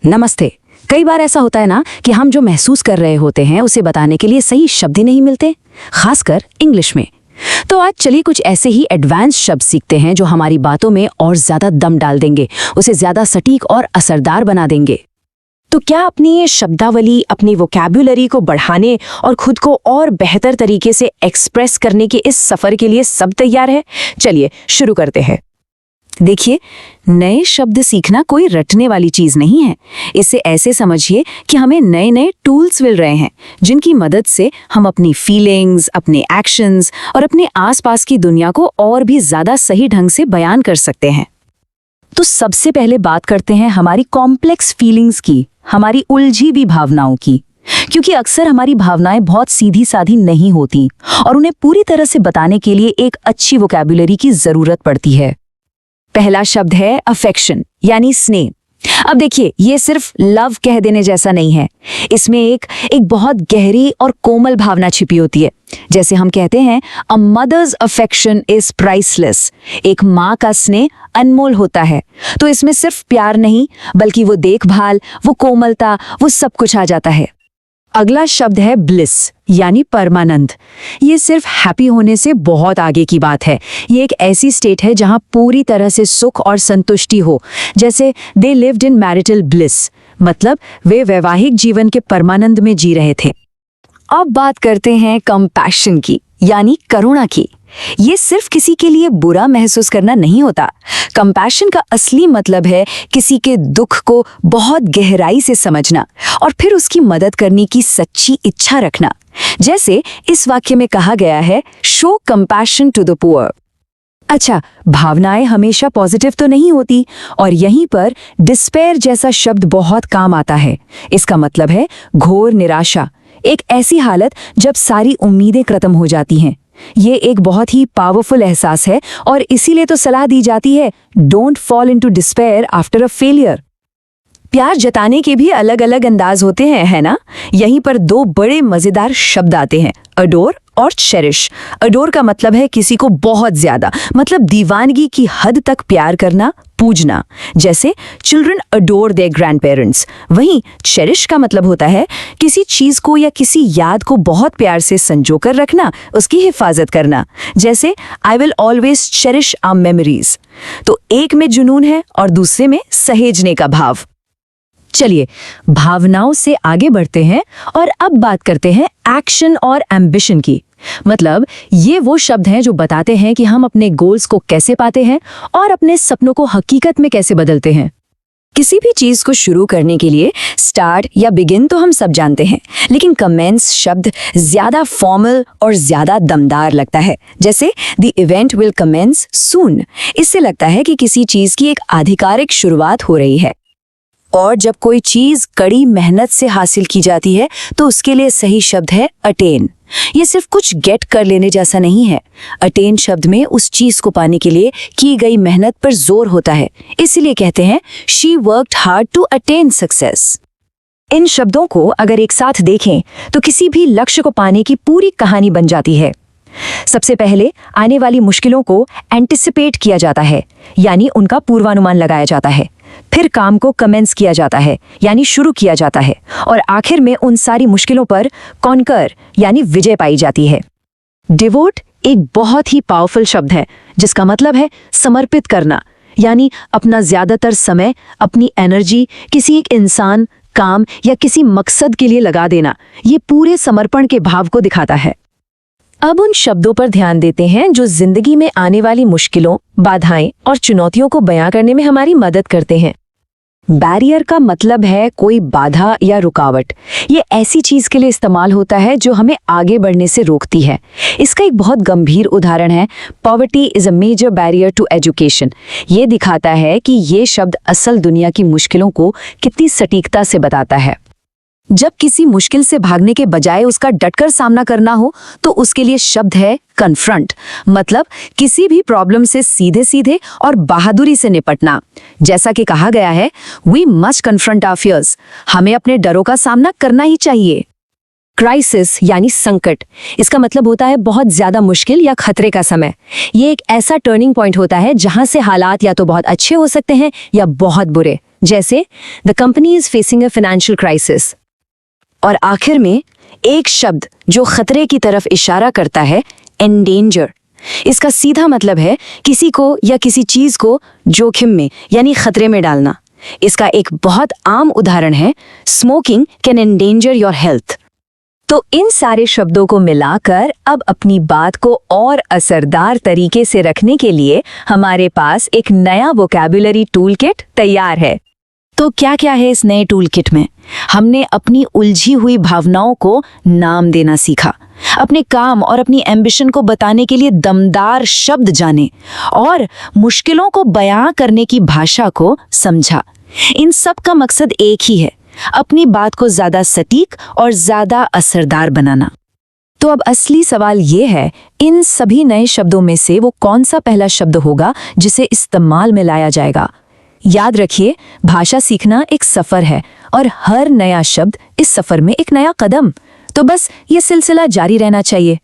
नमस्ते। कई बार ऐसा होता है ना कि हम जो महसूस कर रहे होते हैं उसे बताने के लिए सही शब्द ही नहीं मिलते, खासकर इंग्लिश में। तो आज चलिए कुछ ऐसे ही एडवांस शब्द सीखते हैं जो हमारी बातों में और ज्यादा दम डाल देंगे, उसे ज्यादा सटीक और असरदार बना देंगे। तो क्या अपनी ये शब्दावली, अपनी वोकैब्युलरी को बढ़ाने और खुद को और बेहतर तरीके से एक्सप्रेस करने के इस सफर के लिए सब तैयार है? चलिए शुरू करते हैं। देखिए, नए शब्द सीखना कोई रटने वाली चीज नहीं है। इसे ऐसे समझिए कि हमें नए नए टूल्स मिल रहे हैं जिनकी मदद से हम अपनी फीलिंग्स, अपने एक्शंस और अपने आसपास की दुनिया को और भी ज्यादा सही ढंग से बयान कर सकते हैं। तो सबसे पहले बात करते हैं हमारी कॉम्प्लेक्स फीलिंग्स की, हमारी उलझी हुई भावनाओं की। क्योंकि अक्सर हमारी भावनाएं बहुत सीधी साधी नहीं होती और उन्हें पूरी तरह से बताने के लिए एक अच्छी वोकैब्युलरी की जरूरत पड़ती है। पहला शब्द है अफेक्शन, यानी स्नेह। अब देखिए, ये सिर्फ लव कह देने जैसा नहीं है। इसमें एक बहुत गहरी और कोमल भावना छिपी होती है। जैसे हम कहते हैं, a mother's affection is priceless. एक माँ का स्नेह अनमोल होता है। तो इसमें सिर्फ प्यार नहीं, बल्कि वो देखभाल, वो कोमलता, वो सब कुछ आ जाता है। अगला शब्द है ब्लिस, यानी परमानंद। ये सिर्फ हैप्पी होने से बहुत आगे की बात है। ये एक ऐसी स्टेट है जहां पूरी तरह से सुख और संतुष्टि हो। जैसे they lived in marital bliss, मतलब वे वैवाहिक जीवन के परमानंद में जी रहे थे। अब बात करते हैं कंपैशन की, यानी करुणा की। ये सिर्फ किसी के लिए बुरा महसूस करना नहीं होता। कंपैशन का असली मतलब है किसी के दुख को बहुत गहराई से समझना और फिर उसकी मदद करने की सच्ची इच्छा रखना। जैसे इस वाक्य में कहा गया है, show compassion to the poor. अच्छा, भावनाएं हमेशा पॉजिटिव तो नहीं होती, और यहीं पर डिस्पेयर जैसा शब्द बहुत काम आता है। इसका मतलब है घोर निराशा, एक ऐसी हालत जब सारी उम्मीदें खत्म हो जाती हैं। ये एक बहुत ही पावरफुल एहसास है और इसीलिए तो सलाह दी जाती है, don't fall into despair after a failure. प्यार जताने के भी अलग अलग अंदाज होते हैं, है ना? यहीं पर दो बड़े मजेदार शब्द आते हैं, अडोर और चेरिश। अडोर का मतलब है किसी को बहुत ज्यादा, मतलब दीवानगी की हद तक प्यार करना, पूजना। जैसे चिल्ड्रन अडोर देयर ग्रैंडपेरेंट्स। वहीं चेरिश का मतलब होता है किसी चीज को या किसी याद को बहुत प्यार से संजो कर रखना, उसकी हिफाजत करना। जैसे I will always cherish our memories. तो एक में जुनून है और दूसरे में सहेजने का भाव। चलिए, भावनाओं से आगे बढ़ते हैं और अब बात करते हैं एक्शन और एम्बिशन की। मतलब ये वो शब्द हैं जो बताते हैं कि हम अपने गोल्स को कैसे पाते हैं और अपने सपनों को हकीकत में कैसे बदलते हैं। किसी भी चीज को शुरू करने के लिए स्टार्ट या बिगिन तो हम सब जानते हैं, लेकिन कमेंस शब्द ज्यादा फॉर्मल और ज्यादा दमदार लगता है। जैसे द इवेंट विल कमेंस सून। इससे लगता है कि किसी चीज की एक आधिकारिक शुरुआत हो रही है। और जब कोई चीज कड़ी मेहनत से हासिल की जाती है तो उसके लिए सही शब्द है अटेन। ये सिर्फ कुछ गेट कर लेने जैसा नहीं है। अटेन शब्द में उस चीज को पाने के लिए की गई मेहनत पर जोर होता है। इसीलिए कहते हैं, she worked hard to attain success. इन शब्दों को अगर एक साथ देखें तो किसी भी लक्ष्य को पाने की पूरी कहानी बन जाती है। सबसे पहले आने वाली मुश्किलों को एंटिसिपेट किया जाता है, यानी उनका पूर्वानुमान लगाया जाता है। फिर काम को कमेंस किया जाता है, यानी शुरू किया जाता है। और आखिर में उन सारी मुश्किलों पर कॉन्कर, यानी विजय पाई जाती है। डिवोट एक बहुत ही पावरफुल शब्द है जिसका मतलब है समर्पित करना, यानी अपना ज्यादातर समय, अपनी एनर्जी किसी एक इंसान, काम या किसी मकसद के लिए लगा देना। ये पूरे समर्पण के भाव को दिखाता है। अब उन शब्दों पर ध्यान देते हैं जो जिंदगी में आने वाली मुश्किलों, बाधाएं और चुनौतियों को बयां करने में हमारी मदद करते हैं। बैरियर का मतलब है कोई बाधा या रुकावट। ये ऐसी चीज के लिए इस्तेमाल होता है जो हमें आगे बढ़ने से रोकती है। इसका एक बहुत गंभीर उदाहरण है, poverty is a major barrier to education. ये दिखाता है कि ये शब्द असल दुनिया की मुश्किलों को कितनी सटीकता से बताता है। जब किसी मुश्किल से भागने के बजाय उसका डटकर सामना करना हो तो उसके लिए शब्द है कन्फ्रंट। मतलब किसी भी प्रॉब्लम से सीधे सीधे और बहादुरी से निपटना। जैसा कि कहा गया है, we must confront our fears. हमें अपने डरों का सामना करना ही चाहिए। क्राइसिस यानी संकट, इसका मतलब होता है बहुत ज्यादा मुश्किल या खतरे का समय। ये एक ऐसा टर्निंग पॉइंट होता है जहां से हालात या तो बहुत अच्छे हो सकते हैं या बहुत बुरे। जैसे the company is facing a financial crisis. और आखिर में एक शब्द जो खतरे की तरफ इशारा करता है, एंडेंजर। इसका सीधा मतलब है किसी को या किसी चीज को जोखिम में यानी खतरे में डालना। इसका एक बहुत आम उदाहरण है, smoking can endanger your health. तो इन सारे शब्दों को मिलाकर अब अपनी बात को और असरदार तरीके से रखने के लिए हमारे पास एक नया वोकैबुलरी टूल किट तैयार है। तो क्या क्या है इस नए टूल किट में? हमने अपनी उलझी हुई भावनाओं को नाम देना सीखा, अपने काम और अपनी एम्बिशन को बताने के लिए दमदार शब्द जाने और मुश्किलों को बयां करने की भाषा को समझा। इन सब का मकसद एक ही है, अपनी बात को ज्यादा सटीक और ज्यादा असरदार बनाना। तो अब असली सवाल ये है, इन सभी नए शब्दों में से वो कौन सा पहला शब्द होगा जिसे इस्तेमाल में लाया जाएगा? याद रखिए, भाषा सीखना एक सफर है और हर नया शब्द इस सफर में एक नया कदम। तो बस ये सिलसिला जारी रहना चाहिए।